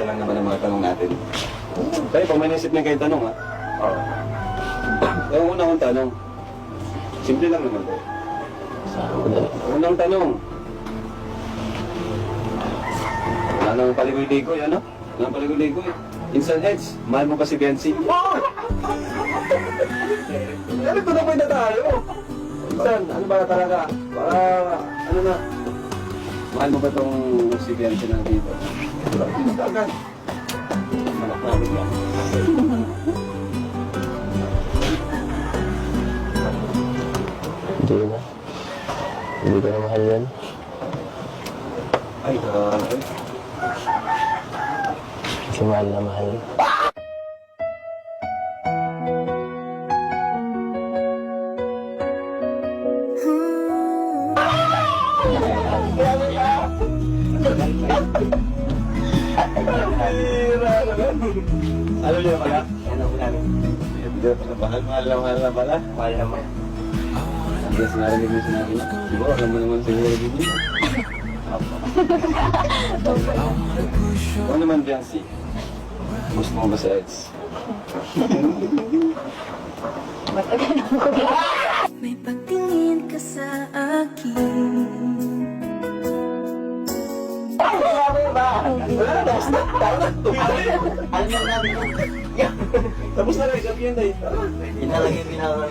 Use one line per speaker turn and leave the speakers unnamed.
simple lang naman ang mga tanong natin. Tayo, pag may naisip na kayong tanong, ha? Oo. Yung una kong tanong, simple lang naman tayo. Unang tanong. Wala nang paligoy-ligoy, ano? Wala nang paligoy-ligoy. Instant Edge, mahal mo ba si Biancy? Ano ito na po na tayo? Insan, ano ba talaga? Para, ano na? Mahal mo ba itong si Biancy na dito? Hindi na agad. Malak namin yan.
Hindi na. Hindi ko na mahal yan.
Ay, grabe.
Kasi mahal na mahal.
Ano niya pala? Ano mo namin? Mahal na pala.
Mahal na mahal.
Yes, narinig mo sinabi niya. Siguro, alam mo naman siguro dito. Ano naman, Biancy? Gusto mo ba sa Eds?
May pagtingin ka sa akin.
Tapos na rin, sabihin tayo.
Inalagay pinaka.